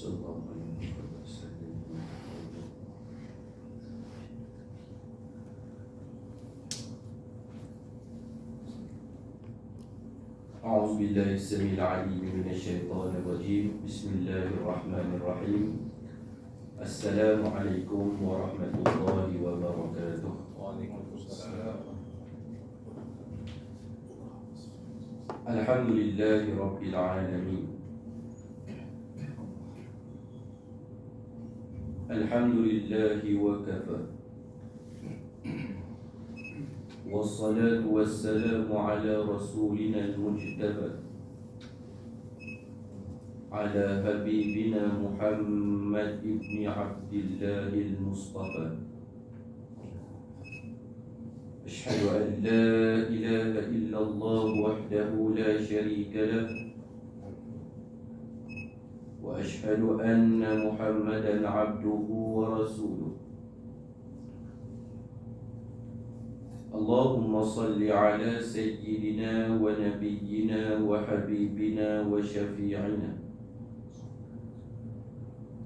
أعوذ بالله السميع العليم من الشيطان الرجيم. بسم الله الرحمن الرحيم. السلام عليكم ورحمة الله وبركاته. وعليكم السلام. الحمد لله رب العالمين. الحمد لله وكفى، والصلاة والسلام على رسولنا المجتبى، على حبيبنا محمد بن عبد الله المصطفى. أشهد أن لا إله إلا الله وحده لا شريك له، وأشهد أن محمدا عبده ورسوله. اللهم صل على سيدنا ونبينا وحبيبنا وشفيعنا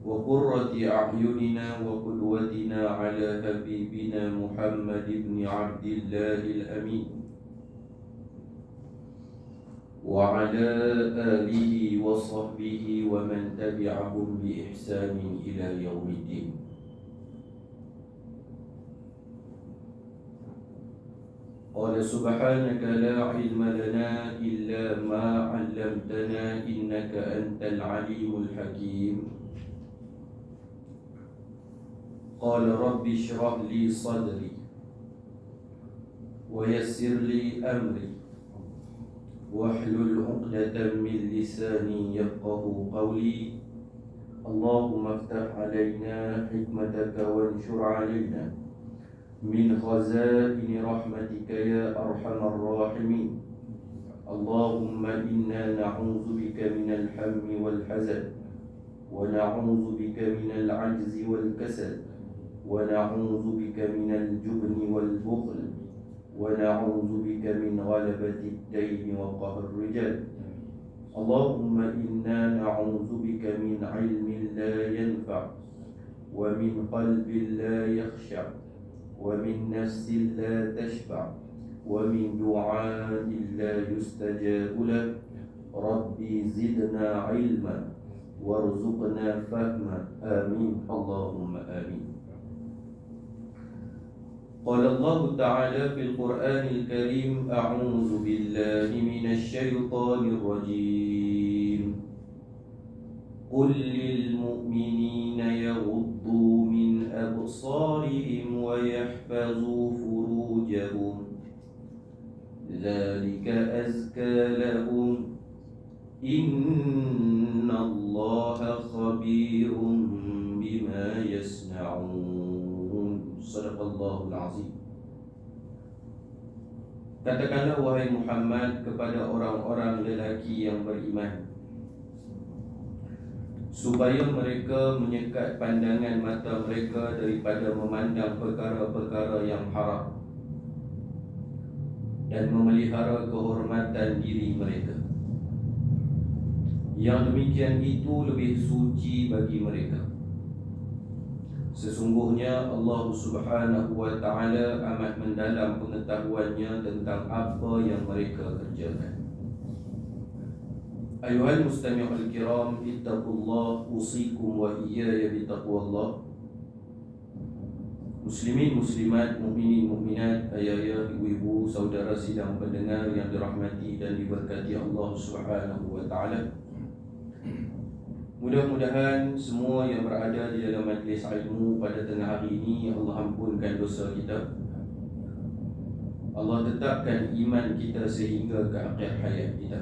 وقرة أعيننا وقدوتنا على حبيبنا محمد بن عبد الله الأمين، وعلى آله وصحبه ومن تبعهم بإحسان إلى يوم الدين. قال سبحانك لا علم لنا إلا ما علمتنا إنك أنت العليم الحكيم. قال رب اشرح لي صدري ويسر لي أمري واحلل عقدة من لساني يفقه قولي. اللهم افتح علينا حكمتك وانشر علينا من خزائن رحمتك يا أرحم الراحمين. اللهم إنا نعوذ بك من الهم والحزن، ونعوذ بك من العجز والكسل، ونعوذ بك من الجبن والبخل، ونعوذ بك من غلبة الدين وقهر الرجال. اللهم إنا نعوذ بك من علم لا ينفع، ومن قلب لا يخشع، ومن نفس لا تشبع، ومن دعاء لا يستجاب له. ربي زدنا علما وارزقنا فهما. آمين اللهم آمين. قال الله تعالى في القرآن الكريم: أعوذ بالله من الشيطان الرجيم. قل للمؤمنين يغضوا من أبصارهم ويحفظوا فروجهم ذلك أزكى لهم إن الله خبير بما يصنعون. Sadaqallahul Azim. Katakanlah wahai Muhammad kepada orang-orang lelaki yang beriman, supaya mereka menyekat pandangan mata mereka daripada memandang perkara-perkara yang haram dan memelihara kehormatan diri mereka. Yang demikian itu lebih suci bagi mereka. Sesungguhnya Allah Subhanahu wa ta'ala amat mendalam pengetahuannya tentang apa yang mereka kerjakan. Ayuhal mustami'ul kiram, ittaqullah, usikum wa iyaya bitaqwallah. Muslimin, muslimat, mukminin, mukminat, ayah-ayah, ibu-ibu, saudara sidang pendengar yang dirahmati dan diberkati Allah Subhanahu wa ta'ala. Mudah-mudahan semua yang berada di dalam majlis ilmu pada tengah hari ini Allah ampunkan dosa kita, Allah tetapkan iman kita sehingga ke akhir hayat kita.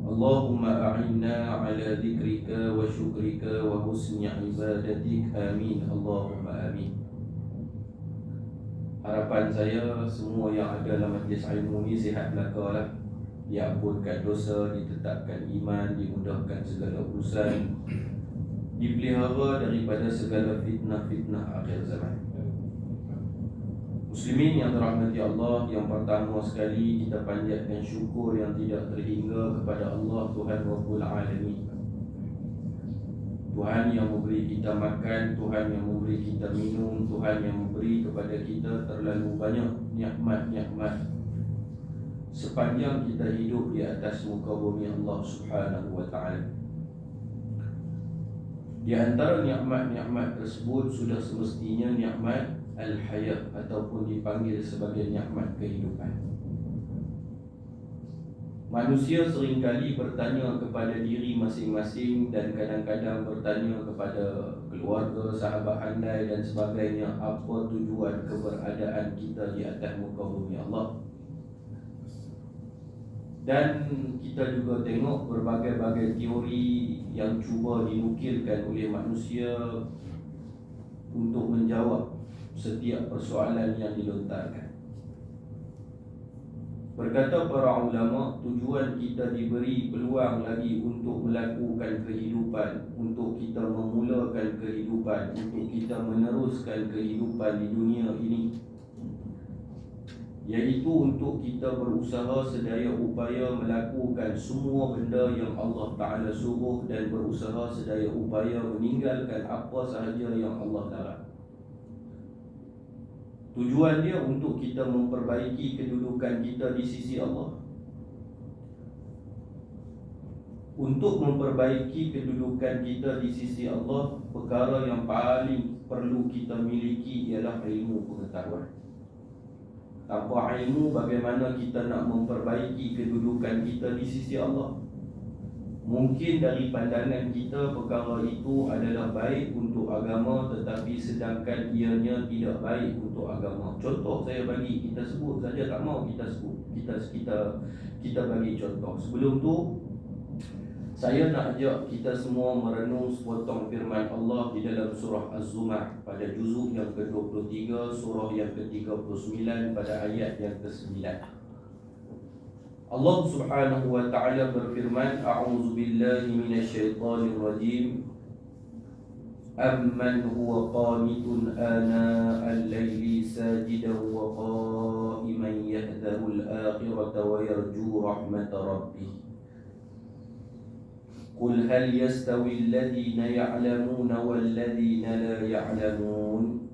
Allahumma a'inna ala dhikrika wa syukrika wa husni ibadatik. Amin Allahumma amin. Harapan saya semua yang ada dalam majlis ilmu ini sihat belaka lah, diampunkan dosa, ditetapkan iman, dimudahkan segala urusan, dipelihara daripada segala fitnah-fitnah akhir zaman. Muslimin yang dirahmati Allah, yang pertama sekali kita panjatkan syukur yang tidak terhingga kepada Allah Tuhan Rabbul Alamin Tuhan yang memberi kita makan, Tuhan yang memberi kita minum, Tuhan yang memberi kepada kita terlalu banyak nikmat-nikmat sepanjang kita hidup di atas muka bumi Allah Subhanahu wa ta'ala. Di antara nikmat-nikmat tersebut sudah semestinya nikmat al-hayat ataupun dipanggil sebagai nikmat kehidupan. Manusia seringkali bertanya kepada diri masing-masing dan kadang-kadang bertanya kepada keluarga, sahabat handai dan sebagainya, apa tujuan keberadaan kita di atas muka bumi Allah. Dan kita juga tengok berbagai-bagai teori yang cuba dinukilkan oleh manusia untuk menjawab setiap persoalan yang dilontarkan. Berkata para ulama, tujuan kita diberi peluang lagi untuk melakukan kehidupan, untuk kita memulakan kehidupan, untuk kita meneruskan kehidupan di dunia ini, iaitu untuk kita berusaha sedaya upaya melakukan semua benda yang Allah Ta'ala suruh dan berusaha sedaya upaya meninggalkan apa sahaja yang Allah larang. Tujuan dia untuk kita memperbaiki kedudukan kita di sisi Allah. Untuk memperbaiki kedudukan kita di sisi Allah, perkara yang paling perlu kita miliki ialah ilmu pengetahuan. Tanpa ilmu, bagaimana kita nak memperbaiki kedudukan kita di sisi Allah? Mungkin dari pandangan kita perkara itu adalah baik untuk agama, tetapi sedangkan ianya tidak baik untuk agama. Contoh saya bagi, kita sebut saja, tak mau kita sebut, kita bagi contoh. Sebelum tu saya nak ajak kita semua merenung sepotong firman Allah di dalam surah Az-Zumar pada juzuk yang ke-23, surah yang ke-39 pada ayat yang ke-9. Allah Subhanahu wa ta'ala berfirman, A'udzu billahi minasyaitonir rajim. Amman huwa qanitun ana al-laili sajidan wa qa'iman yahdharu al-akhirata wa yarju rahmata rabbih. Qul hal yastawi alladhina ya'lamuna walladhina la ya'lamun.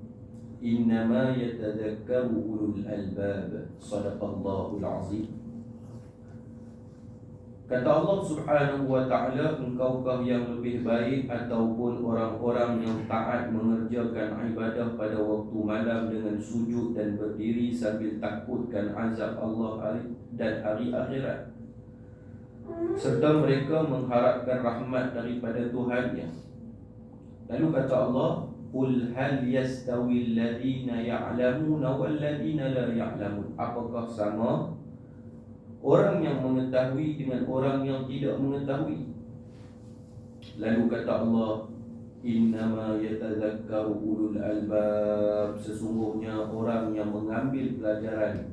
Innama yatadhakkaru ulul albab. Shadaqallahul azim. Kata Allah Subhanahu wa ta'ala, engkaukah yang lebih baik ataupun orang-orang yang taat mengerjakan ibadah pada waktu malam dengan sujud dan berdiri sambil takutkan azab Allah dan hari akhirat, serta mereka mengharapkan rahmat daripada Tuhannya. Lalu kata Allah, Qul hal yastawi alladhina ya'lamuna walladhina la ya'lamun. Apakah sama orang yang mengetahui dengan orang yang tidak mengetahui? Lalu kata Allah, Innama yatazakkaru ulul albab. Sesungguhnya orang yang mengambil pelajaran,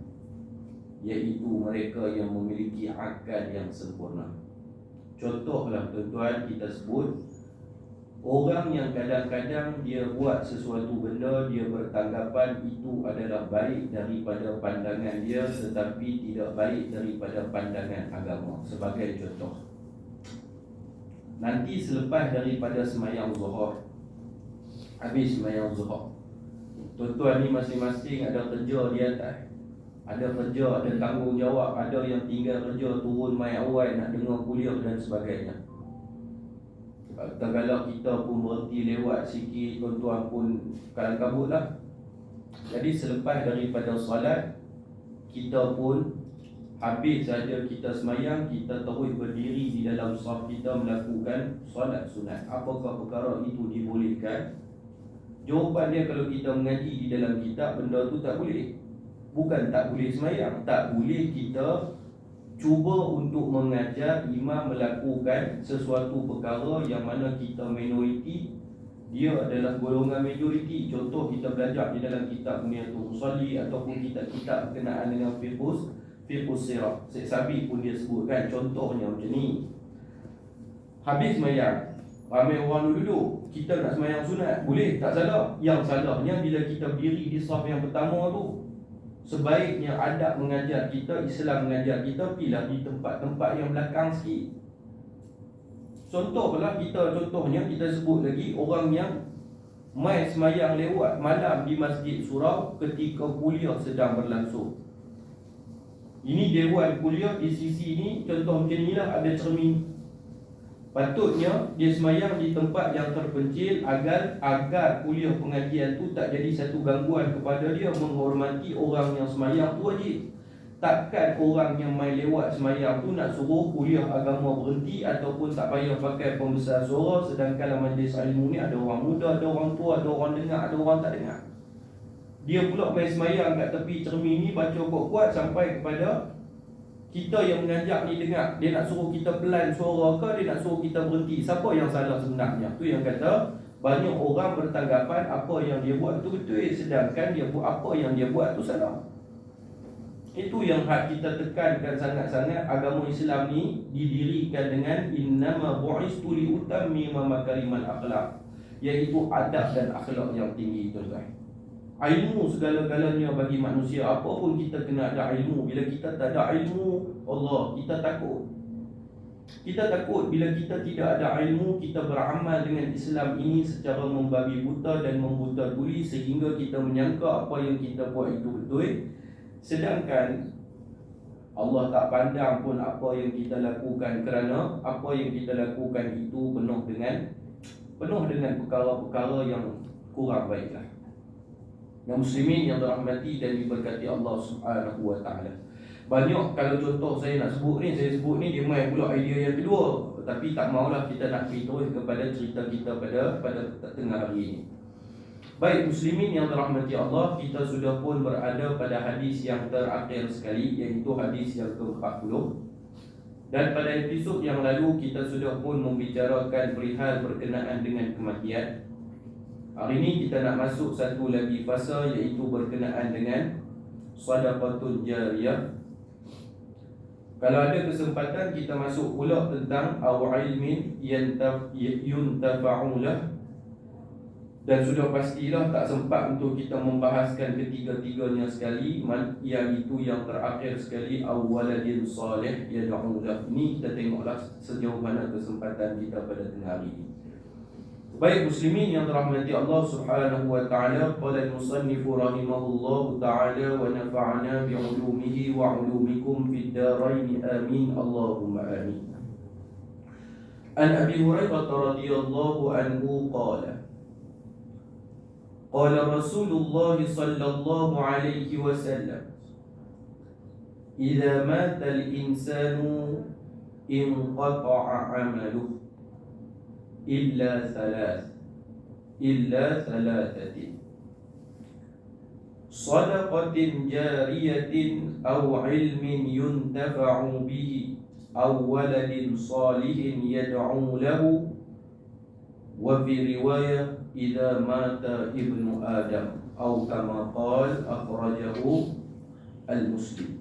iaitu mereka yang memiliki akal yang sempurna. Contohlah tuan-tuan, kita sebut orang yang kadang-kadang dia buat sesuatu benda, dia bertanggapan itu adalah baik daripada pandangan dia, tetapi tidak baik daripada pandangan agama. Sebagai contoh, nanti selepas daripada semayang zuhur, habis semayang zuhur, tuan-tuan ni masing-masing ada kerja di atas, ada kerja, ada tanggungjawab, ada yang tinggal kerja turun mai awal nak dengar kuliah dan sebagainya. Kalau kita pun berhenti lewat sikit, tuan-tuan pun kalang kabut lah. Jadi selepas daripada solat, kita pun habis saja kita semayang, kita terus berdiri di dalam saf kita melakukan solat sunat. Apakah perkara itu dibolehkan? Jawapan dia, kalau kita mengaji di dalam kitab, benda tu tak boleh. Bukan tak boleh semayang, tak boleh kita cuba untuk mengajar imam melakukan sesuatu perkara yang mana kita minoriti, dia adalah golongan majoriti. Contoh, kita belajar di dalam kitab Buniyatul Musalli ataupun kitab-kitab berkenaan dengan fiqhus sirah. Syekh Sabi pun dia sebutkan contohnya macam ni. Habis semayang, ramai orang duduk, kita nak semayang sunat, boleh, tak salah. Yang salahnya bila kita berdiri di saf yang pertama tu. Sebaiknya adab mengajar kita, Islam mengajar kita, pilih di tempat-tempat yang belakang sikit, Contohnya kita sebut lagi orang yang mai semayang lewat malam di Masjid Surau ketika kuliah sedang berlangsung. Ini dewan kuliah di sisi ini, contoh macam inilah ada cermin. Patutnya dia semayang di tempat yang terpencil agar kuliah pengajian tu tak jadi satu gangguan kepada dia. Menghormati orang yang semayang tu wajib. Takkan orang yang main lewat semayang tu nak suruh kuliah agama berhenti ataupun tak payah pakai pembesar suara, sedangkan dalam majlis ilmu ni ada orang muda, ada orang tua, ada orang dengar, ada orang tak dengar. Dia pula main semayang kat tepi cermin ni baca kuat-kuat sampai kepada kita yang mengajak ni dengar. Dia nak suruh kita pelan suara ke, dia nak suruh kita berhenti? Siapa yang salah sebenarnya? Tu yang kata banyak orang bertanggapan apa yang dia buat tu betul, sedangkan dia buat apa yang dia buat tu salah. Itu yang kita tekankan sangat-sangat. Agama Islam ni didirikan dengan innama bu'istu liutammima makarimal akhlak, iaitu adab dan akhlak yang tinggi, tuan-tuan. Ilmu segala-galanya bagi manusia. Apa pun kita kena ada ilmu. Bila kita tak ada ilmu, Allah, kita takut. Kita takut bila kita tidak ada ilmu, kita beramal dengan Islam ini secara membabi buta dan membuta tuli, sehingga kita menyangka apa yang kita buat itu betul, sedangkan Allah tak pandang pun apa yang kita lakukan, kerana apa yang kita lakukan itu penuh dengan perkara-perkara yang kurang baiklah. Yang muslimin yang dirahmati dan diberkati Allah Subhanahu wa taala. Banyak kalau contoh saya nak sebut ni, dia main pula idea yang kedua, tapi tak maulah kita nak pergi terus kepada cerita kita pada tengah hari ini. Baik muslimin yang dirahmati Allah, kita sudah pun berada pada hadis yang terakhir sekali, iaitu hadis yang ke-40. Dan pada episod yang lalu kita sudah pun membicarakan perihal berkenaan dengan kematian. Hari ini kita nak masuk satu lagi fasa, iaitu berkenaan dengan sadaqatul jariyah. Kalau ada kesempatan kita masuk pula tentang ilmin yuntafa'u lah. Dan sudah pastilah tak sempat untuk kita membahaskan ketiga-tiganya sekali, yang itu yang terakhir sekali, awaladin salih yad'u lah. Ini kita tengoklah sejauh mana kesempatan kita pada tengah hari ini. Baik muslimin yang dirahmati Allah Subhanahu wa taala, qala al-musannif rahimahullahu taala wa nafa'ana bi 'ulumihi wa 'ulumikum fid darain amin Allahumma amin. An Abi Hurairah radhiyallahu anhu qala qala Rasulullah sallallahu alaihi wasallam idza mata al-insanu inqata'a 'amaluhu illa thalathatin sadaqatin jariyatin aw ilmin yuntafa'u bihi aw waladin salihin yad'u lahu, wa fi riwayah idza mata ibnu adam aw kama qala akhrajahu al-Muslim.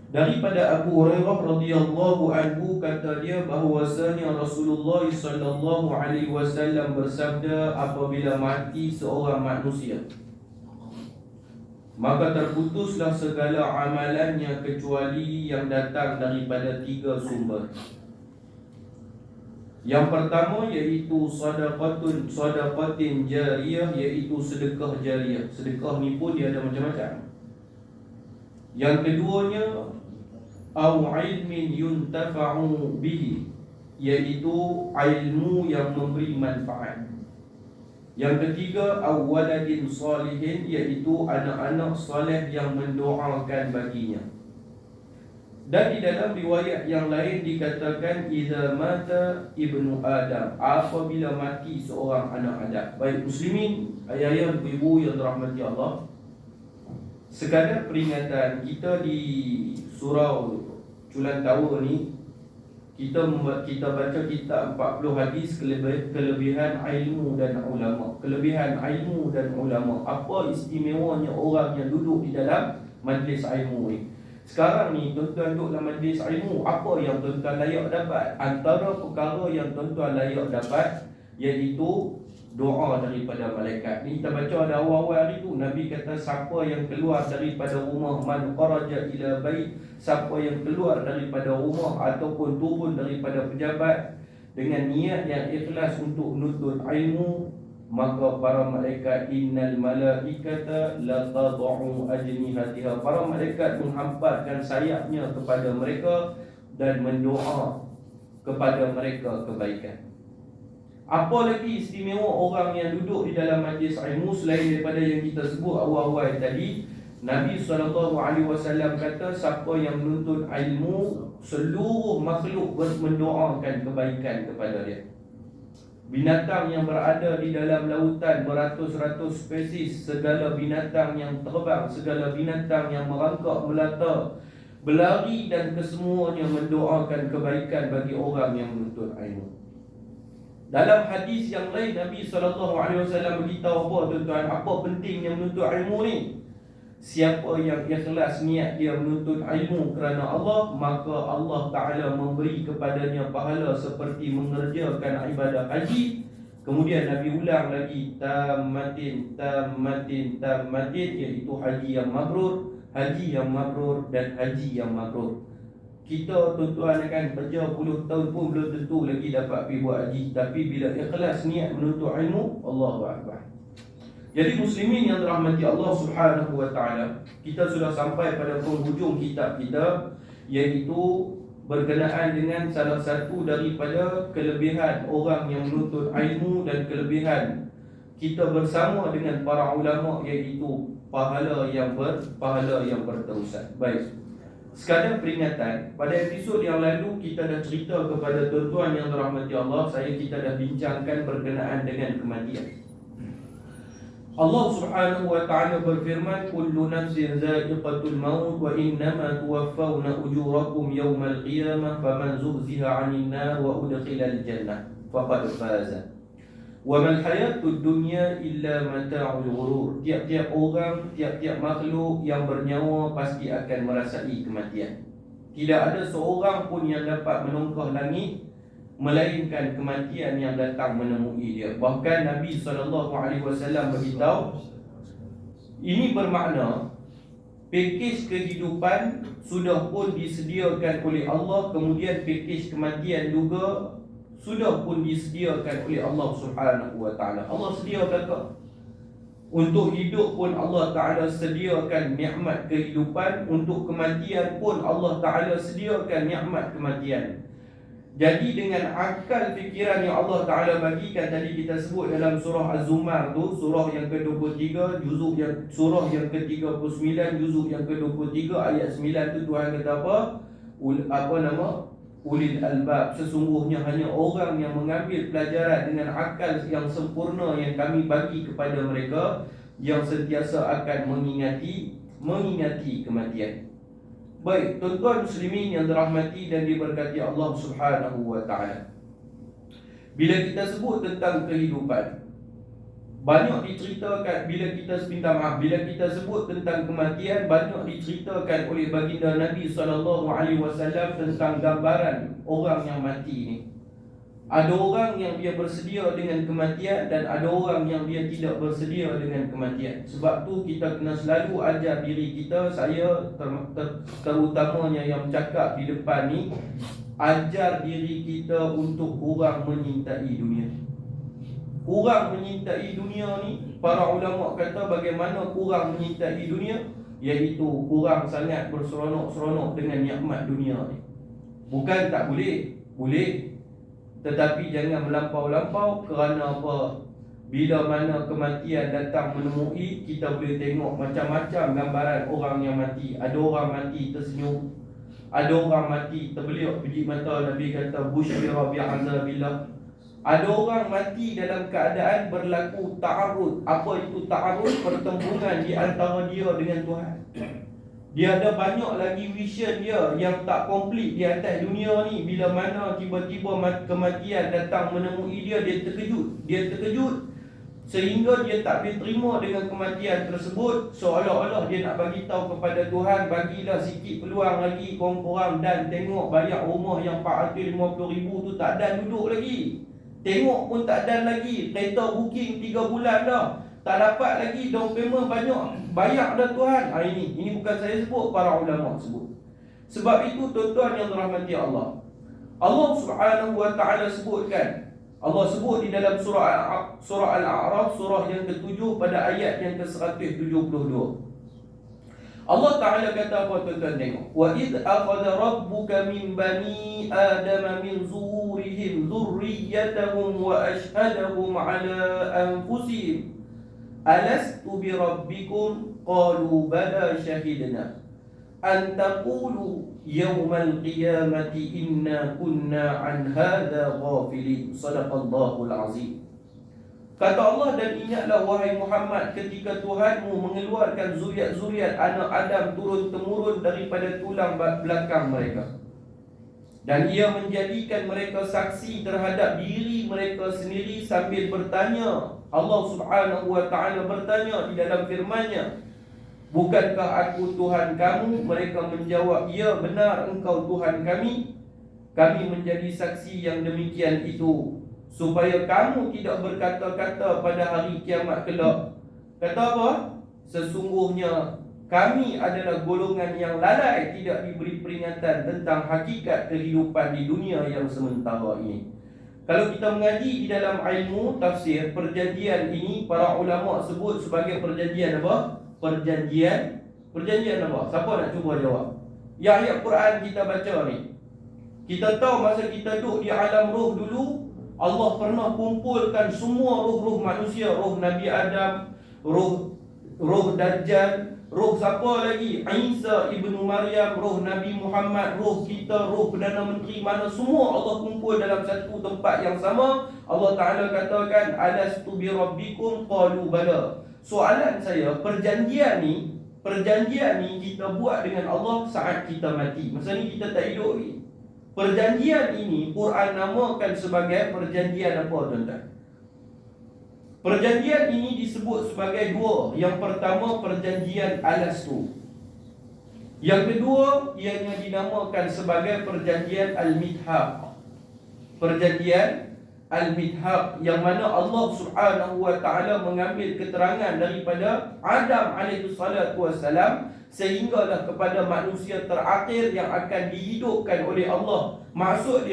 Daripada Abu Hurairah radhiyallahu anhu, kata dia bahwasanya Rasulullah sallallahu alaihi wasallam bersabda, apabila mati seorang manusia, maka terputuslah segala amalannya kecuali yang datang daripada tiga sumber. Yang pertama iaitu sadaqatin jariyah, iaitu sedekah jariyah. Sedekah ni pun dia ada macam-macam. Yang keduanya au ilmin yuntafa'u bihi, iaitu ilmu yang memberi manfaat. Yang ketiga au waladin salihin, iaitu anak-anak soleh yang mendoakan baginya. Dan di dalam riwayat yang lain dikatakan idza mata ibnu adam, apabila mati seorang anak Adam. Baik muslimin, ayah-ayah, ibu yang dirahmati Allah, sekadar peringatan, kita di surau Culan Tawa ni kita baca kitab 40 hadis kelebihan ilmu dan ulama. Kelebihan ilmu dan ulama, apa istimewanya orang yang duduk di dalam majlis ilmu ni. Sekarang ni tuan-tuan duduk dalam majlis ilmu, apa yang tuan-tuan layak dapat? Antara perkara yang tuan-tuan layak dapat iaitu doa daripada malaikat. Ni kita baca ada awal-awal hari tu, Nabi kata siapa yang keluar daripada rumah, man kharaja ila bait, siapa yang keluar daripada rumah ataupun turun daripada pejabat dengan niat yang ikhlas untuk menuntut ilmu, maka para malaikat, innal malaikata la tad'u ajnihatiha, para malaikat menghamparkan sayapnya kepada mereka dan mendoa kepada mereka kebaikan. Apa lagi istimewa orang yang duduk di dalam majlis ilmu selain daripada yang kita sebut awal-awal tadi? Nabi SAW kata siapa yang menuntut ilmu, seluruh makhluk mendoakan kebaikan kepada dia. Binatang yang berada di dalam lautan beratus-ratus spesies, segala binatang yang terbang, segala binatang yang merangkak melata, berlari dan kesemuanya mendoakan kebaikan bagi orang yang menuntut ilmu. Dalam hadis yang lain, Nabi SAW beritahu apa tuan-tuan, apa pentingnya menuntut ilmu ni? Siapa yang ikhlas niat dia menuntut ilmu kerana Allah, maka Allah Ta'ala memberi kepadanya pahala seperti mengerjakan ibadah haji. Kemudian Nabi ulang lagi, tammatin, tammatin, tammatin, iaitu haji yang mabrur, haji yang mabrur dan haji yang mabrur. Kita tuan-tuan akan kerja puluh tahun pun belum tentu lagi dapat pergi buat haji. Tapi bila ikhlas niat menuntut ilmu, Allahu Akbar. Jadi muslimin yang dirahmati Allah Subhanahu wa ta'ala, kita sudah sampai pada penghujung kitab kita, iaitu berkenaan dengan salah satu daripada kelebihan orang yang menuntut ilmu dan kelebihan kita bersama dengan para ulama, iaitu pahala yang berterusan. Baik, sekadar peringatan, pada episod yang lalu kita dah cerita kepada tuan-tuan yang dirahmati Allah, kita dah bincangkan berkenaan dengan kematian. Allah Subhanahu wa ta'ala berfirman, kullu nafsin za'iqatul maut wa innama tuwaffawna ujurakum yawmal qiyamah faman zuhziha 'anil nar wa udkhilal jannah faqad faza wa mal hayatud dunya illa mata'ul ghurur. Tiap-tiap orang, tiap-tiap makhluk yang bernyawa pasti akan merasai kematian. Tidak ada seorang pun yang dapat menongkah langit melainkan kematian yang datang menemui dia. Bahkan Nabi SAW beritahu, ini bermakna pakej kehidupan sudah pun disediakan oleh Allah, kemudian pakej kematian juga sudah pun disediakan oleh Allah Subhanahu wa ta'ala. Allah sediakan ke? Untuk hidup pun Allah Ta'ala sediakan nikmat kehidupan, untuk kematian pun Allah Ta'ala sediakan nikmat kematian. Jadi dengan akal fikiran yang Allah Ta'ala bagikan, tadi kita sebut dalam surah Az-Zumar tu, surah yang ke-23, surah yang ke-39, juzuk yang ke-23, ayat 9 tu Tuhan kata apa? Ulil albab, sesungguhnya hanya orang yang mengambil pelajaran dengan akal yang sempurna yang kami bagi kepada mereka, yang sentiasa akan mengingati kematian. Baik, tuan-tuan muslimin yang dirahmati dan diberkati Allah Subhanahu wa ta'ala, bila kita sebut tentang kehidupan, banyak diceritakan, bila kita sebut tentang kematian, banyak diceritakan oleh baginda Nabi SAW tentang gambaran orang yang mati ni. Ada orang yang dia bersedia dengan kematian dan ada orang yang dia tidak bersedia dengan kematian. Sebab tu kita kena selalu ajar diri kita, saya terutamanya yang bercakap di depan ni, ajar diri kita untuk kurang menyintai dunia. Kurang menyintai dunia ni, para ulama kata bagaimana kurang menyintai dunia, iaitu kurang sangat berseronok-seronok dengan nikmat dunia ni. Bukan tak boleh, boleh, tetapi jangan melampau-lampau. Kerana apa? Bila mana kematian datang menemui, kita boleh tengok macam-macam gambaran orang yang mati. Ada orang mati tersenyum, ada orang mati terbeliak biji mata, Nabi kata busyira bi'azabillah. Ada orang mati dalam keadaan berlaku ta'arud. Apa itu ta'arud? Pertembungan di antara dia dengan Tuhan. Dia ada banyak lagi vision dia yang tak komplit di atas dunia ni. Bila mana tiba-tiba kematian datang menemui dia, dia terkejut sehingga dia tak boleh terima dengan kematian tersebut. Seolah-olah dia nak bagi tahu kepada Tuhan, bagilah sikit peluang lagi korang, dan tengok bayar rumah yang 450,000 tu tak ada duduk lagi. Tengok pun tak dan lagi. Kereta booking 3 bulan dah, tak dapat lagi, down payment banyak, bayar dah Tuhan. Ini bukan saya sebut, para ulama sebut. Sebab itu tuan-tuan yang dirahmati Allah, Allah Subhanahu wa taala sebutkan, Allah sebut di dalam surah Al-A'raf, surah yang ke-7 pada ayat yang ke-172. Allah Ta'ala kata apa tuan-tuan tengok? Wa id akhadha rabbuka min bani Adam min zuhurihim dhurriyyatahum wa ashhadahum ala anfusihim alastu bi rabbikum qalu bala shahidna an taqulu yawmal qiyamati inna kunna an hadha ghafilin. Sadaqallahul azim. Kata Allah, dan ingatlah wahai Muhammad ketika Tuhanmu mengeluarkan zuriat-zuriat anak Adam turun-temurun daripada tulang belakang mereka, dan ia menjadikan mereka saksi terhadap diri mereka sendiri sambil bertanya. Allah Subhanahu wa ta'ala bertanya di dalam firman-Nya, bukankah aku Tuhan kamu? Mereka menjawab, ya benar engkau Tuhan kami. Kami menjadi saksi yang demikian itu supaya kamu tidak berkata-kata pada hari kiamat kelak. Kata apa? Sesungguhnya kami adalah golongan yang lalai, tidak diberi peringatan tentang hakikat kehidupan di dunia yang sementara ini. Kalau kita mengaji di dalam ilmu tafsir, perjanjian ini para ulama sebut sebagai perjanjian apa? Perjanjian apa? Siapa nak cuba jawab? Yang ayat Quran kita baca ni, kita tahu masa kita duduk di alam roh dulu, Allah pernah kumpulkan semua roh-roh manusia, roh Nabi Adam, roh Dajjal, roh siapa lagi? Isa ibnu Maryam, roh Nabi Muhammad, roh kita, roh Perdana Menteri, mana semua Allah kumpul dalam satu tempat yang sama. Allah Ta'ala katakan, alastu bi rabbikum qalu bala. Soalan saya, perjanjian ni kita buat dengan Allah saat kita mati. Masa ni kita tak hidup ni. Perjanjian ini Quran namakan sebagai perjanjian apa tuan-tuan? Perjanjian ini disebut sebagai dua. Yang pertama perjanjian Alastu. Yang kedua ianya dinamakan sebagai perjanjian Al-Mithaq. Perjanjian Al-Mithaq yang mana Allah Subhanahu wa ta'ala mengambil keterangan daripada Adam alaihi salatu wassalam sehinggalah kepada manusia terakhir yang akan dihidupkan oleh Allah. Maksud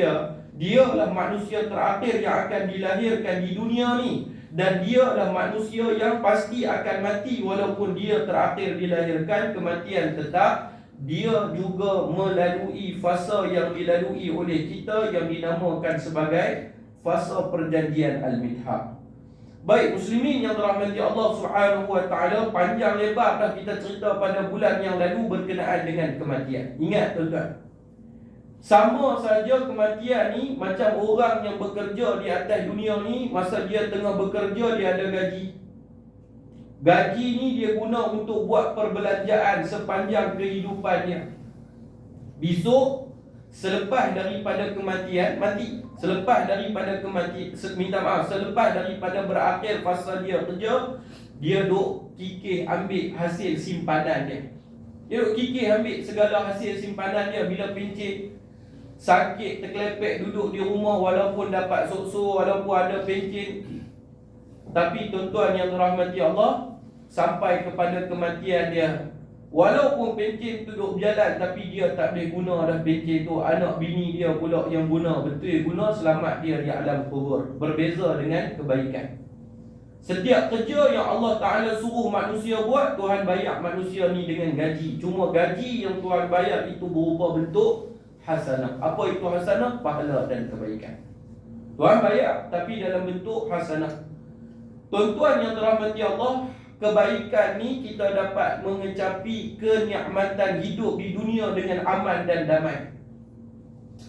dialah manusia terakhir yang akan dilahirkan di dunia ni, dan dialah manusia yang pasti akan mati. Walaupun dia terakhir dilahirkan, kematian tetap. Dia juga melalui fasa yang dilalui oleh kita yang dinamakan sebagai fasa perjanjian Al-Mithaq. Baik muslimin yang dirahmati Allah Subhanahu wa ta'ala, panjang lebar dah kita cerita pada bulan yang lalu berkenaan dengan kematian. Ingat tuan-tuan, sama saja kematian ni macam orang yang bekerja di atas dunia ni, masa dia tengah bekerja dia ada gaji. Gaji ni dia guna untuk buat perbelanjaan sepanjang kehidupannya. Besok selepas daripada kematian mati, selepas daripada berakhir fasa dia kerja, dia duk kikih ambil hasil simpanan dia. Dia duk kikih ambil segala hasil simpanan dia. Bila pencet, sakit, terkelepek, duduk di rumah walaupun dapat sok-sok, walaupun ada pencet. Tapi tuan-tuan yang dirahmati Allah, sampai kepada kematian dia, walaupun pencen tu duduk berjalan, tapi dia tak boleh guna dah pencen tu. Anak bini dia pula yang guna, betul guna, selamat dia di alam kubur. Berbeza dengan kebaikan. Setiap kerja yang Allah Ta'ala suruh manusia buat, Tuhan bayar manusia ni dengan gaji. Cuma gaji yang Tuhan bayar itu berupa bentuk hasanah. Apa itu hasanah? Pahala dan kebaikan. Tuhan bayar tapi dalam bentuk hasanah. Tuan-tuan yang dirahmati Allah, kebaikan ni kita dapat mengecapi kenikmatan hidup di dunia dengan aman dan damai.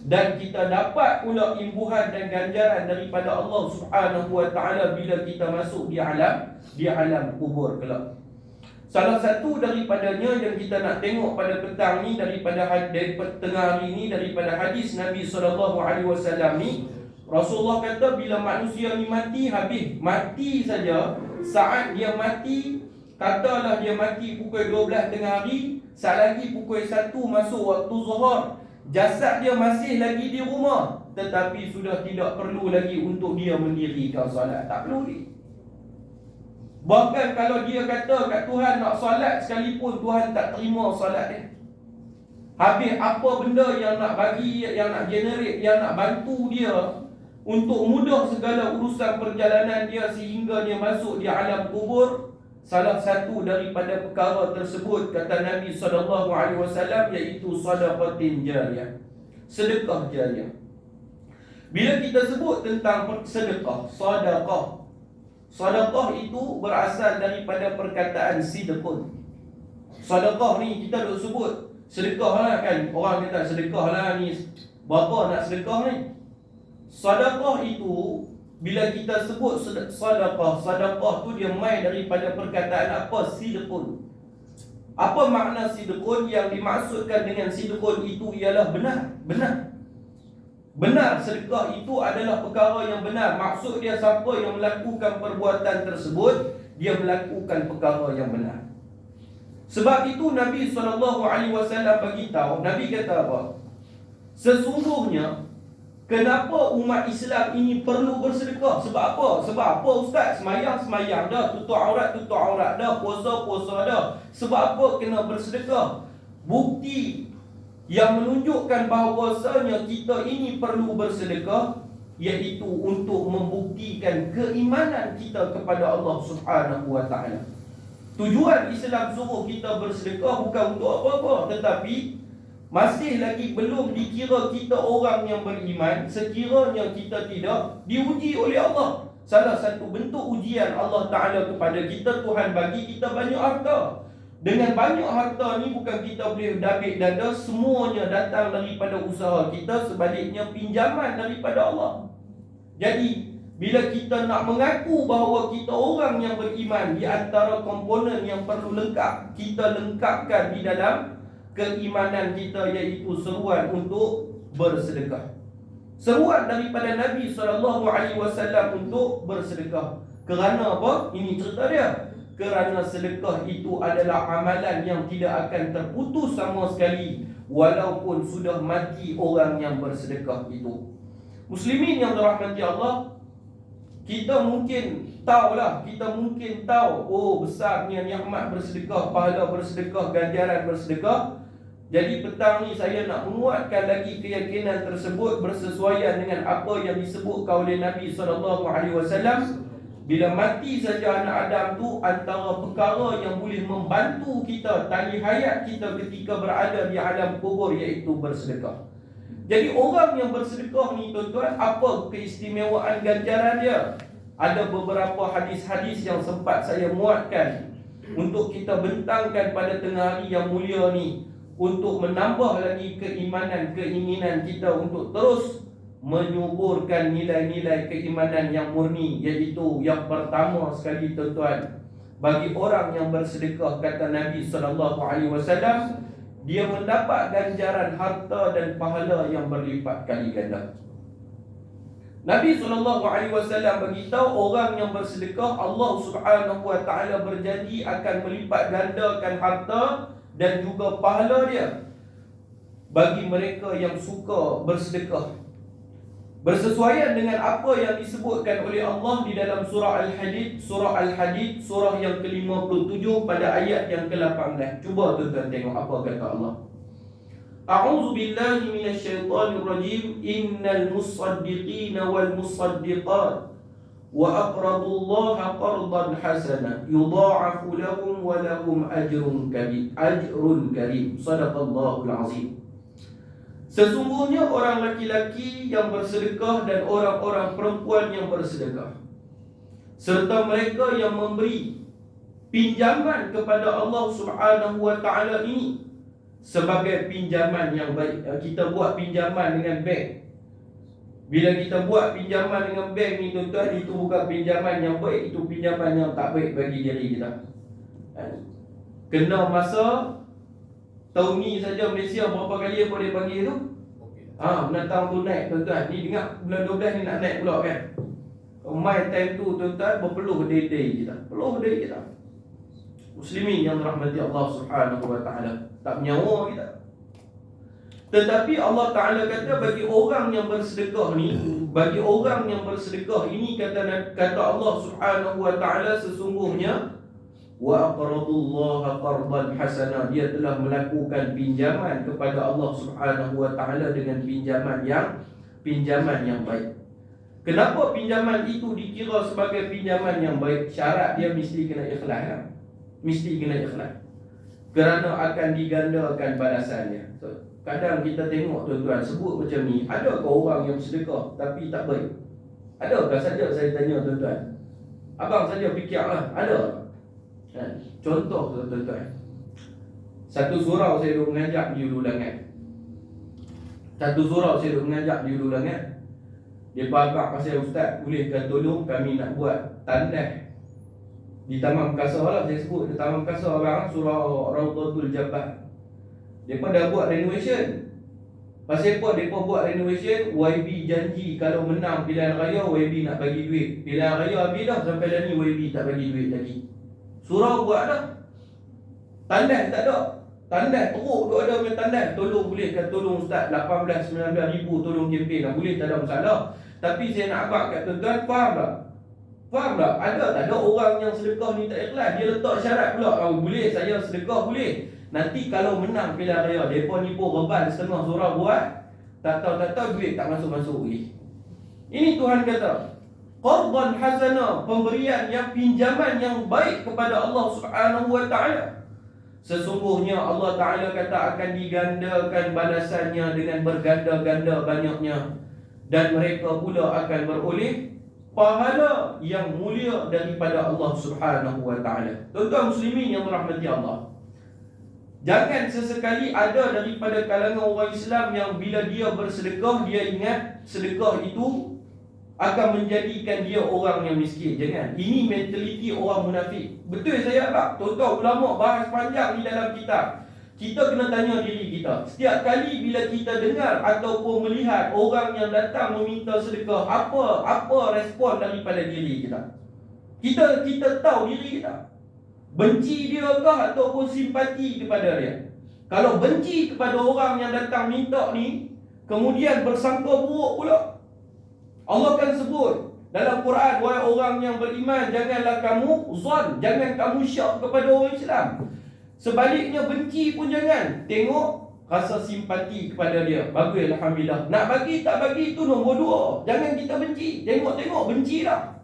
Dan kita dapat pula imbuhan dan ganjaran daripada Allah Subhanahu wa ta'ala bila kita masuk di alam kubur kelak. Salah satu daripadanya yang kita nak tengok pada petang ni, daripada tengah hari ni, daripada hadis Nabi SAW ni, Rasulullah kata bila manusia ni mati, habis mati saja. Saat dia mati, katalah dia mati pukul 12 tengah hari, saat lagi pukul 1 masuk waktu zuhur, jasad dia masih lagi di rumah, tetapi sudah tidak perlu lagi untuk dia mendirikan solat. Tak perlu lagi. Bahkan kalau dia kata kat Tuhan nak solat sekalipun, Tuhan tak terima solat dia. Habis apa benda yang nak bagi, yang nak generate, yang nak bantu dia untuk mudah segala urusan perjalanan dia sehingga dia masuk di alam kubur. Salah satu daripada perkara tersebut, kata Nabi SAW, iaitu sedekah jariyah. Sedekah jariyah. Bila kita sebut tentang sedekah, sedekah itu berasal daripada perkataan sidqun. Sedekah ni kita duk sebut sedekah lah kan. Orang kata sedekah lah ni, berapa nak sedekah ni? Sedekah itu, bila kita sebut sedekah tu dia mai daripada perkataan apa? Sidqun. Apa makna sidqun? Yang dimaksudkan dengan sidqun itu ialah benar. Benar, sedekah itu adalah perkara yang benar. Maksud dia siapa yang melakukan perbuatan tersebut, dia melakukan perkara yang benar. Sebab itu Nabi SAW beritahu, Nabi kata apa? Sesungguhnya, kenapa umat Islam ini perlu bersedekah? Sebab apa? Sebab apa Ustaz? Semayang dah, tutup aurat dah, puasa dah. Sebab apa kena bersedekah? Bukti yang menunjukkan bahawasanya kita ini perlu bersedekah, iaitu untuk membuktikan keimanan kita kepada Allah Subhanahu wa ta'ala. Tujuan Islam suruh kita bersedekah bukan untuk apa-apa, tetapi masih lagi belum dikira kita orang yang beriman sekiranya kita tidak diuji oleh Allah. Salah satu bentuk ujian Allah Ta'ala kepada kita, Tuhan bagi kita banyak harta. Dengan banyak harta ni bukan kita boleh dabik dada, semuanya datang daripada usaha kita, sebaliknya pinjaman daripada Allah. Jadi bila kita nak mengaku bahawa kita orang yang beriman, di antara komponen yang perlu lengkap kita lengkapkan di dalam keimanan kita, iaitu seruan untuk bersedekah. Seruan daripada Nabi SAW untuk bersedekah. Kerana apa? Ini cerita dia. Kerana sedekah itu adalah amalan yang tidak akan terputus sama sekali, walaupun sudah mati orang yang bersedekah itu. Muslimin yang dirahmati Allah, kita mungkin tahu, oh besarnya nikmat bersedekah, pahala bersedekah, ganjaran bersedekah. Jadi petang ni saya nak menguatkan lagi keyakinan tersebut bersesuaian dengan apa yang disebutkan oleh Nabi SAW. Bila mati saja anak Adam tu, antara perkara yang boleh membantu kita, tali hayat kita ketika berada di alam kubur, iaitu bersedekah. Jadi orang yang bersedekah ni tuan-tuan, apa keistimewaan ganjaran dia? Ada beberapa hadis-hadis yang sempat saya muatkan untuk kita bentangkan pada tengah hari yang mulia ni, untuk menambah lagi keimanan, keinginan kita untuk terus menyuburkan nilai-nilai keimanan yang murni. Iaitu yang pertama sekali tuan-tuan, bagi orang yang bersedekah, kata Nabi SAW, dia mendapat ganjaran harta dan pahala yang berlipat kali ganda. Nabi SAW beritahu, orang yang bersedekah, Allah Subhanahu wa ta'ala berjanji akan melipat gandakan harta dan juga pahala dia bagi mereka yang suka bersedekah. Bersesuaian dengan apa yang disebutkan oleh Allah di dalam surah Al-Hadid, surah yang ke-57 pada ayat yang ke-18. Cuba tuan-tuan tengok apa kata Allah. A'udzu billahi minasyaitonir rajim. Innal musaddiqina wal musaddiqat wa aqradullaha qardan hasana yudha'afu lahum wa lahum ajrun karim. Shadaqallahul azim. Sesungguhnya orang laki-laki yang bersedekah dan orang-orang perempuan yang bersedekah, serta mereka yang memberi pinjaman kepada Allah Subhanahu wa ta'ala ini sebagai pinjaman yang baik. Kita buat pinjaman dengan bank. Bila kita buat pinjaman dengan bank ni tuan-tuan, itu bukan pinjaman yang baik, itu pinjaman yang tak baik bagi diri kita. Kena masa tahun ni saja Malaysia berapa kali apa dia panggil tu? Menatang tu naik tuan-tuan. Ni dengar bulan 12 ni nak naik pula kan. My time tu tuan-tuan berpeluh day kita. Peluh day kita. Muslimin yang dirahmati Allah Subhanahu wa ta'ala, tak menyawa kita. Tetapi Allah Ta'ala kata bagi orang yang bersedekah ni, bagi orang yang bersedekah ini, kata Allah Subhanahu wa Ta'ala, sesungguhnya wa aqradullaha qardan hasana, dia telah melakukan pinjaman kepada Allah Subhanahu wa Ta'ala dengan pinjaman yang baik. Kenapa pinjaman itu dikira sebagai pinjaman yang baik? Syarat dia mesti kena ikhlas lah. Mesti kena ikhlas, kerana akan digandakan balasannya. So, kadang kita tengok tuan-tuan sebut macam ni, adakah orang yang sedekah tapi tak baik? Adakah saja? Saya tanya tuan-tuan, abang saja fikirlah, ada? Contoh tuan-tuan, satu surau saya duk mengajak di Hulu Langat. Dia pakak pasal ustaz, bolehkah tolong kami nak buat tandas di Taman Perkasa lah, saya sebut di Taman Perkasa abang, surau Raudhatul Jabbar. Mereka dah buat renovation. Pasal apa mereka buat renovation? YB janji kalau menang pilihan raya, YB nak bagi duit. Pilihan raya habis dah, sampai dah ni YB tak bagi duit lagi. Surau buat dah, tandas tak ada. Tandas teruk tu ada punya tandas. Tolong bolehkah tolong ustaz 18-19 ribu tolong kempen lah. Boleh, tak ada masalah. Tapi saya nak abang kat tuan-tuan, faham tak? Faham tak? Ada tak ada orang yang sedekah ni tak ikhlas? Dia letak syarat pula, boleh saya sedekah boleh. Nanti kalau menang pilihan raya, mereka nipu reban setengah surau buat, tak tahu duit tak masuk-masuk lagi. Ini Tuhan kata qardan hasana, pemberian yang pinjaman yang baik kepada Allah Subhanahu wa Ta'ala. Sesungguhnya Allah Ta'ala kata akan digandakan balasannya dengan berganda-ganda banyaknya, dan mereka pula akan beroleh pahala yang mulia daripada Allah Subhanahu wa Ta'ala. Tuan-tuan muslimin yang dirahmati Allah, jangan sesekali ada daripada kalangan orang Islam yang bila dia bersedekah, dia ingat sedekah itu akan menjadikan dia orang yang miskin. Jangan. Ini mentaliti orang munafik. Betul saya tak? Tuan-tuan ulama bahas panjang di dalam kitab. Kita kena tanya diri kita, setiap kali bila kita dengar ataupun melihat orang yang datang meminta sedekah, apa respon daripada diri kita? Kita tahu diri kita, benci dia kah ataupun simpati kepada dia? Kalau benci kepada orang yang datang minta ni, kemudian bersangka buruk pula, Allah akan sebut dalam Quran, wahai orang yang beriman, janganlah kamu zon, jangan kamu syak kepada orang Islam. Sebaliknya benci pun jangan. Tengok rasa simpati kepada dia, bagus, alhamdulillah. Nak bagi tak bagi itu nombor dua. Jangan kita benci. Tengok bencilah.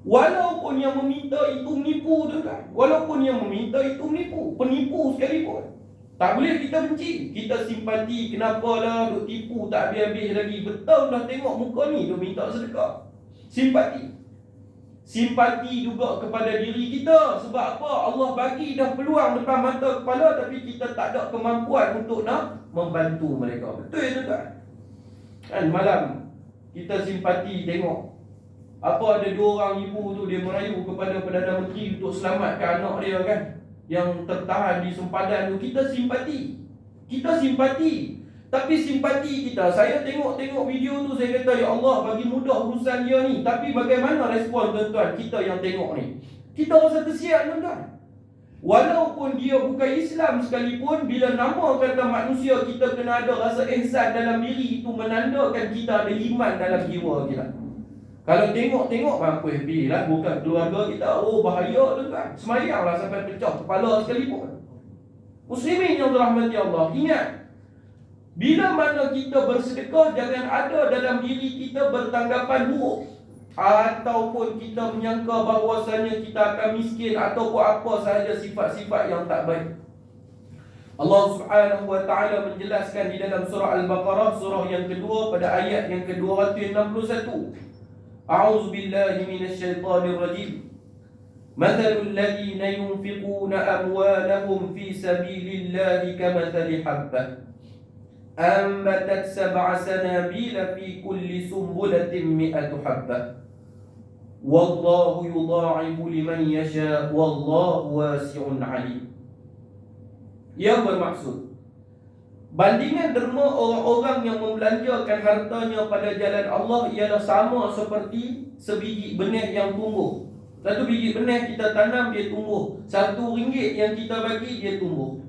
Walaupun yang meminta itu menipu tu kan, walaupun yang meminta itu menipu, penipu sekalipun, tak boleh kita benci. Kita simpati. Kenapalah duk tipu tak habis-habis lagi. Betul dah tengok muka ni duk minta sedekah. Simpati juga kepada diri kita. Sebab apa? Allah bagi dah peluang depan mata kepala, tapi kita tak ada kemampuan untuk nak membantu mereka. Betul tak? Kan malam kita simpati tengok apa ada dua orang ibu tu, dia merayu kepada Perdana Menteri untuk selamatkan anak dia kan, yang tertahan di sempadan tu. Kita simpati. Tapi simpati kita, saya tengok video tu, saya kata ya Allah, bagi mudah urusan dia ni. Tapi bagaimana respon tuan-tuan kita yang tengok ni? Kita rasa kesian tuan-tuan. Walaupun dia bukan Islam sekalipun, bila nama kata manusia, kita kena ada rasa ihsan dalam diri. Itu menandakan kita ada iman dalam jiwa kita. Kalau tengok mampu happy lah, bukan keluarga kita, oh bahaya tuan-tuan. Semayanglah sampai pecah kepala sekalipun. Muslimin yang dirahmati Allah, ingat, bila mana kita bersedekah, jangan ada dalam diri kita bertanggapan buruk, ataupun kita menyangka bahawasanya kita akan miskin, ataupun apa sahaja sifat-sifat yang tak baik. Allah Subhanahu wa Ta'ala menjelaskan di dalam surah Al-Baqarah, surah yang kedua, pada ayat yang ke-261. A'udzu billahi minasyaitonir rajim. Mathalul ladzina yunfiquna amwalahum fi sabilillahi kamathali habbah أنبتت 7 سنابل في كل سنبلة 100 حبة والله يضاعف لمن يشاء والله واسع عليم. Yang bermaksud, bandingan derma orang-orang yang membelanjakan hartanya pada jalan Allah ialah sama seperti sebiji benih yang tumbuh. Satu biji benih kita tanam, dia tumbuh. RM1 yang kita bagi, dia tumbuh.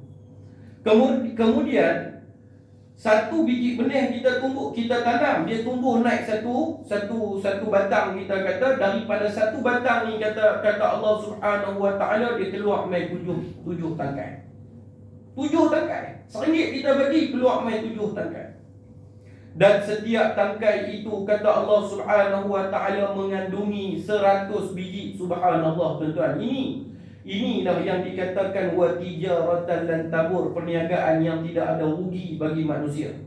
Kemudian Satu biji benih kita tumbuh, kita tanam, dia tumbuh naik satu batang, kita kata daripada satu batang ni kata Allah Subhanahu wa taala dia keluar mai tujuh tangkai. 7 tangkai. RM1 kita bagi keluar mai 7 tangkai. Dan setiap tangkai itu kata Allah Subhanahu wa taala mengandungi 100 biji. Subhanallah tuan-tuan. Inilah yang dikatakan wa tijaratan lan tabur, perniagaan yang tidak ada rugi bagi manusia.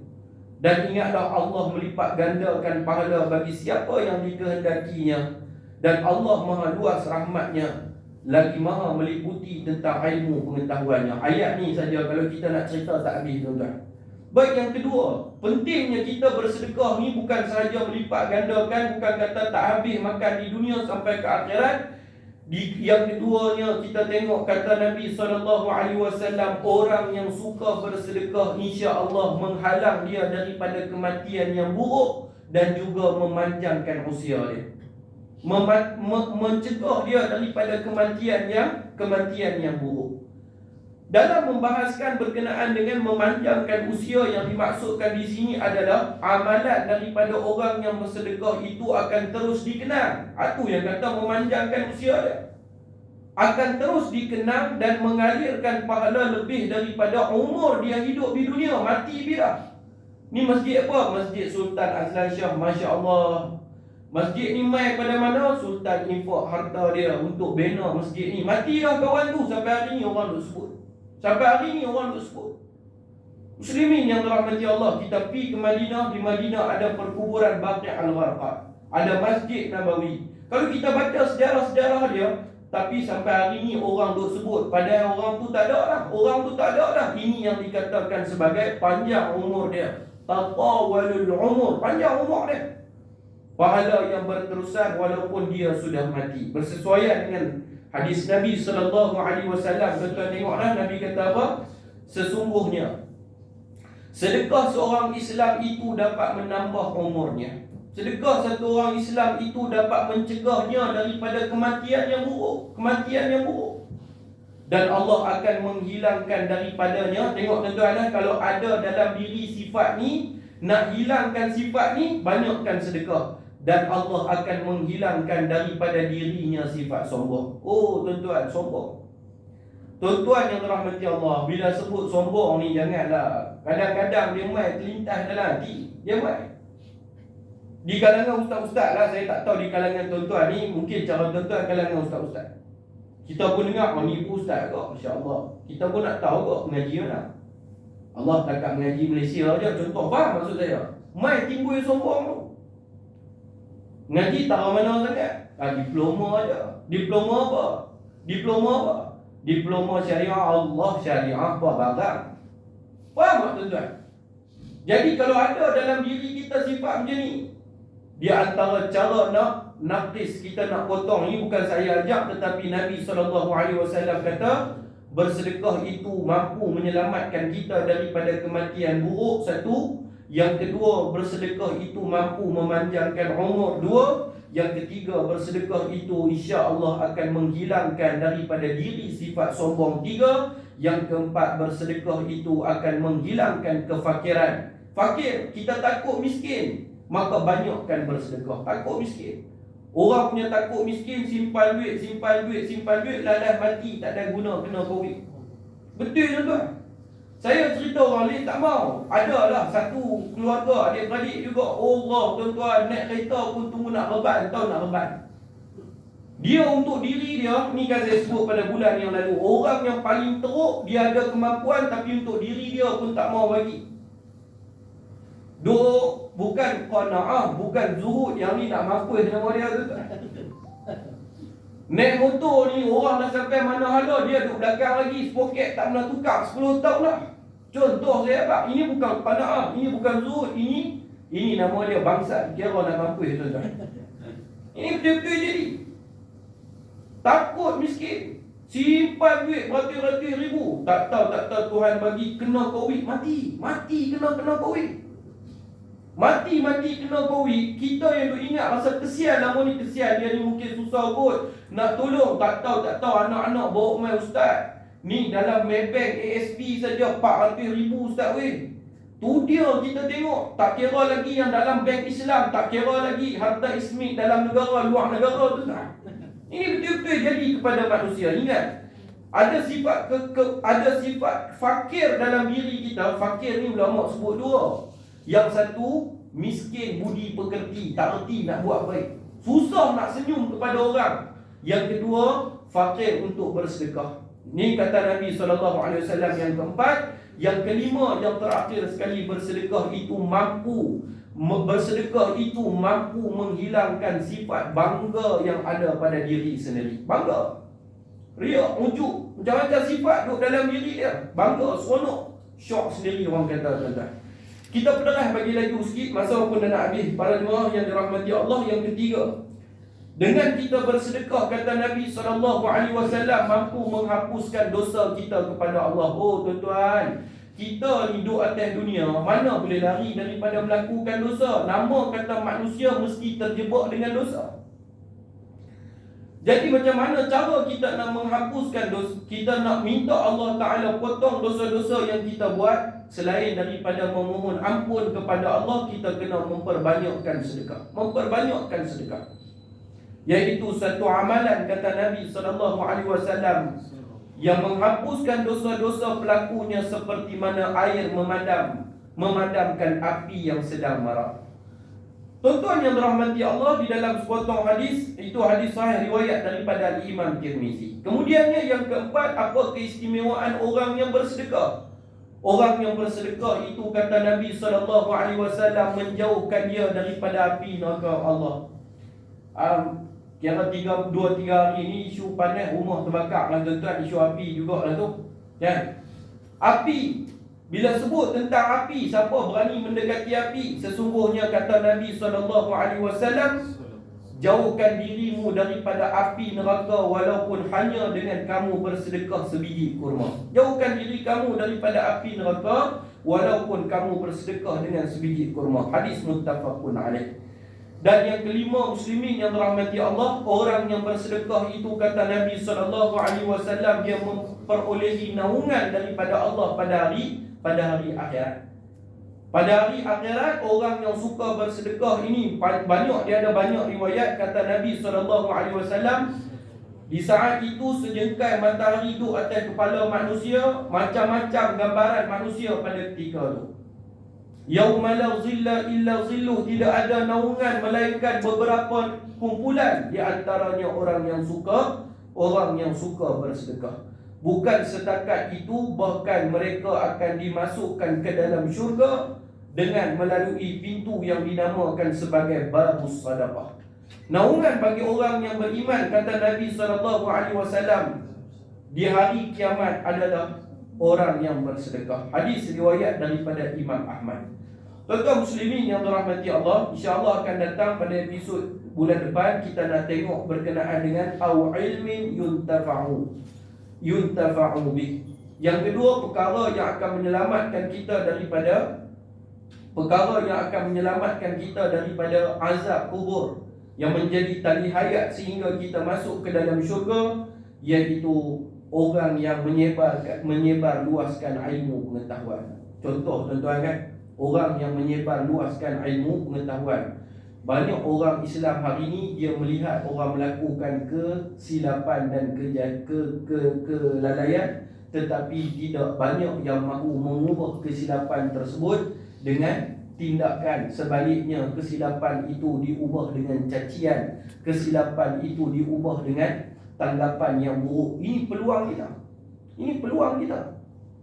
Dan ingatlah Allah melipat gandakan pahala bagi siapa yang dikehendakinya. Dan Allah Maha luas rahmatnya, lagi Maha meliputi tentang ilmu pengetahuannya. Ayat ni saja kalau kita nak cerita tak habis tuan-tuan. Baik, yang kedua, pentingnya kita bersedekah ni bukan sahaja melipat gandakan, bukan kata tak habis makan di dunia sampai ke akhirat. Yang keduanya kita tengok kata Nabi SAW, orang yang suka bersedekah insya-Allah menghalang dia daripada kematian yang buruk dan juga memanjangkan usia dia. Mencegah dia daripada kematian yang buruk. Dalam membahaskan berkenaan dengan memanjangkan usia, yang dimaksudkan di sini adalah amalan daripada orang yang bersedekah itu akan terus dikenang. Itu yang kata memanjangkan usia dia. Akan terus dikenang dan mengalirkan pahala lebih daripada umur dia hidup di dunia. Mati biar. Ni masjid apa? Masjid Sultan Azlan Shah, Masya Allah. Masjid ni mai pada mana? Sultan infak harta dia untuk bina masjid ni. Mati dah kawan tu. Sampai hari ni orang duk sebut. Muslimin yang dirahmati Allah, kita pergi ke Madinah. Di Madinah ada perkuburan Baqi' al-Gharqad, ada Masjid Nabawi. Kalau kita baca sejarah-sejarah dia, tapi sampai hari ni orang duk sebut, padahal orang tu tak ada dah. Ini yang dikatakan sebagai panjang umur dia. Tatawalul umur, panjang umur dia. Pahala yang berterusan walaupun dia sudah mati. Bersesuaian dengan hadis Nabi SAW. Tuan-tuan tengoklah Nabi kata apa? Sesungguhnya sedekah seorang Islam itu dapat menambah umurnya. Sedekah satu orang Islam itu dapat mencegahnya daripada kematian yang buruk. Dan Allah akan menghilangkan daripadanya. Tengok tuan-tuan, kalau ada dalam diri sifat ni, nak hilangkan sifat ni, banyakkan sedekah. Dan Allah akan menghilangkan daripada dirinya sifat sombong. Oh tuan-tuan, sombong. Tuan-tuan yang dirahmati Allah, bila sebut sombong ni janganlah. Kadang-kadang dia mai terlintas dalam hati. Dia mai. Di kalangan ustaz-ustaz lah, saya tak tahu di kalangan tuan-tuan ni, mungkin cara tuan-tuan kalangan ustaz-ustaz. Kita pun dengar, ni ustaz kok, Masya-Allah. Kita pun nak tahu kok mengaji mana. Allah takat mengaji Malaysia je, contoh faham maksud saya. Mai timbul sombong tu. Ngaji tak mana sangat. Diploma aja. Diploma apa? Diploma syariah Allah, syariah apa barang. Faham tak tuan-tuan? Jadi kalau ada dalam diri kita sifat macam ni, dia antara cara nak naqis, kita nak potong. Ini bukan saya ajak, tetapi Nabi SAW kata bersedekah itu mampu menyelamatkan kita daripada kematian buruk, satu. Yang kedua, bersedekah itu mampu memanjangkan umur, dua. Yang ketiga, bersedekah itu insya-Allah akan menghilangkan daripada diri sifat sombong, tiga. Yang keempat, bersedekah itu akan menghilangkan kefakiran. Fakir, kita takut miskin, maka banyakkan bersedekah. Takut miskin. Orang punya takut miskin, simpan duit, lalas mati, tak ada guna, kena Covid. Betul tuan-tuan? Saya cerita orang lain tak mau. Adalah satu keluarga, adik-beradik juga. Allah tuan-tuan, naik kereta pun tunggu nak reban. Tahu nak reban? Dia untuk diri dia, ni kan saya sebut pada bulan yang lalu, orang yang paling teruk, dia ada kemampuan tapi untuk diri dia pun tak mau bagi. Duk, bukan qanaah, bukan zuhud. Yang ni nak mampus nama dia tu. Naik motor ni, orang dah sampai mana hala, dia duduk belakang lagi, sepoket tak pernah tukar 10 tahun dah. Contoh saya apa? Ini bukan qanaah, ini bukan zuhud, ini nama dia bangsa. Kira nak mampus tuan-tuan. Ini betul-betul jadi. Takut miskin, simpan duit beratus-ratus ribu, tak tahu Tuhan bagi kena Covid, mati kena Covid. Mati kena Covid. Kita yang duk ingat rasa kesian, nama ni kesian, dia ni mungkin susah kot nak tolong. Tak tahu anak-anak bawa mai ustaz. Ni dalam Maybank ASP saja 400,000 ustaz weh. Tu dia kita tengok, tak kira lagi yang dalam bank Islam, tak kira lagi harta ismi dalam negara, luar negara tu tak. Ini betul-betul jadi kepada manusia. Ingat, ada sifat fakir dalam diri kita. Fakir ni ulama sebut dua. Yang satu, miskin budi pekerti, tak erti nak buat baik, susah nak senyum kepada orang. Yang kedua, fakir untuk bersedekah. Ni kata Nabi SAW. Yang keempat, yang kelima, yang terakhir sekali, bersedekah itu mampu menghilangkan sifat bangga yang ada pada diri sendiri. Bangga, riak, ujuk, macam-macam sifat duduk dalam diri dia. Bangga, seronok, syok sendiri orang kata, tuan-tuan. Kita perderah bagi lagi sikit, masa pun dah nak habis. Para jemaah yang dirahmati Allah, yang ketiga, dengan kita bersedekah, kata Nabi SAW, mampu menghapuskan dosa kita kepada Allah. Oh tuan-tuan, kita hidup atas dunia, mana boleh lari daripada melakukan dosa. Nama kata manusia mesti terjebak dengan dosa. Jadi macam mana cara kita nak menghapuskan dosa? Kita nak minta Allah Ta'ala potong dosa-dosa yang kita buat. Selain daripada memohon ampun kepada Allah, kita kena memperbanyakkan sedekah. Memperbanyakkan sedekah, iaitu satu amalan, kata Nabi SAW, yang menghapuskan dosa-dosa pelakunya seperti mana air memadamkan api yang sedang marak. Tuan-tuan yang dirahmati Allah, di dalam sepotong hadis, itu hadis sahih riwayat daripada Imam Tirmizi. Kemudiannya yang keempat, apa keistimewaan orang yang bersedekah? Orang yang bersedekah itu, kata Nabi SAW, menjauhkan dia daripada api neraka Allah. Kira 2-3 hari ni isu panas, rumah terbakar lah tuan-tuan, isu api jugalah tu, kan? Api, bila sebut tentang api, siapa berani mendekati api? Sesungguhnya, kata Nabi SAW, jauhkan dirimu daripada api neraka walaupun hanya dengan kamu bersedekah sebiji kurma. Jauhkan diri kamu daripada api neraka walaupun kamu bersedekah dengan sebiji kurma. Hadis muttafaqun alaih. Dan yang kelima, muslimin yang dirahmati Allah, orang yang bersedekah itu, kata Nabi SAW, dia memperolehi naungan daripada Allah pada hari akhirat. Pada hari akhirat, orang yang suka bersedekah ini banyak, dia ada banyak riwayat, kata Nabi SAW, di saat itu sejengkai matahari duduk atas kepala manusia, macam-macam gambaran manusia pada ketika itu. Yauma la zilla illa zilluh, tidak ada naungan melainkan beberapa kumpulan, di antaranya orang yang suka bersedekah. Bukan setakat itu, bahkan mereka akan dimasukkan ke dalam syurga dengan melalui pintu yang dinamakan sebagai babus sadaqah. Naungan bagi orang yang beriman, kata Nabi SAW, di hari kiamat adalah orang yang bersedekah. Hadis riwayat daripada Imam Ahmad. Tuan-tuan muslimin yang dirahmati Allah, insya-Allah akan datang pada episod bulan depan, kita nak tengok berkenaan dengan au ilmin yuntafa'u bih. Yang kedua, perkara yang akan menyelamatkan kita daripada azab kubur yang menjadi tali hayat sehingga kita masuk ke dalam syurga, iaitu orang yang menyebar luaskan ilmu pengetahuan. Contoh tuan-tuan kan, orang yang menyebar luaskan ilmu pengetahuan. Banyak orang Islam hari ini, dia melihat orang melakukan kesilapan dan kelalaian, tetapi tidak banyak yang mahu mengubah kesilapan tersebut dengan tindakan. Sebaliknya, kesilapan itu diubah dengan cacian, kesilapan itu diubah dengan tanggapan yang buruk. Ini peluang kita.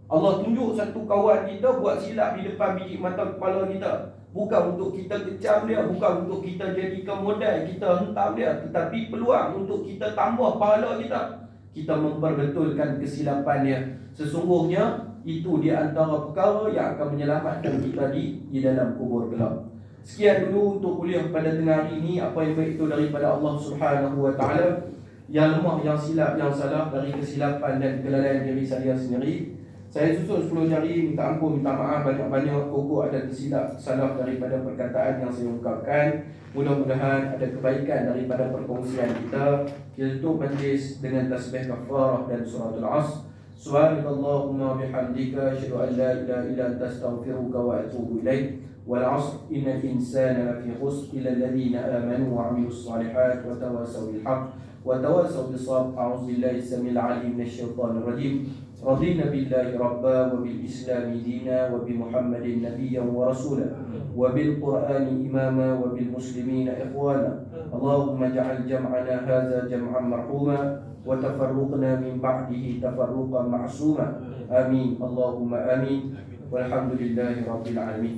Allah tunjuk satu kawan kita buat silap di depan biji mata kepala kita. Bukan untuk kita kecam dia, bukan untuk kita jadikan modal, kita hentam dia, tetapi peluang untuk kita tambah pahala kita. Kita memperbetulkan kesilapan dia. Sesungguhnya itu di antara perkara yang akan menyelamatkan kita di dalam kubur kelak. Sekian dulu untuk kuliah pada tengah hari ini. Apa yang baik itu daripada Allah Subhanahu Wa Taala. Yang lemah, yang silap, yang salah dari kesilapan dan kelalaian diri saya sendiri, saya susun 10 jari, minta ampun, minta maaf banyak-banyak. Pokok ada tersilap salah daripada perkataan yang saya ungkapkan. Mudah-mudahan ada kebaikan daripada perkongsian kita. Kita tutup majlis dengan tasbih kafarah dan suratul Asr. Subhanakallahumma bihamdika asyhadu an la ilaha illa anta astaghfiruka wa atubu ilaik. Wal 'asr innal insana lafi khusr illa alladhina amanu wa 'amilus solihat wa tawassaw bil haqq wa tawassaw bis sabr. A'udzu billahi samil 'alim minasy syaithanir rajim. Radina billahi rabba wa bil islami dina wa bi Muhammadin nabiyyan wa rasula wa bil qur'ani imama wa bil muslimina ikhwana. Allahumma ja'al jam'ana hadza jam'an marhuma wa tafarruqna min ba'dihi tafarruqan ma'suma. Amin Allahumma amin. Walhamdulillahi rabbil alamin.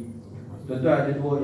Tuan-tuan, ada dua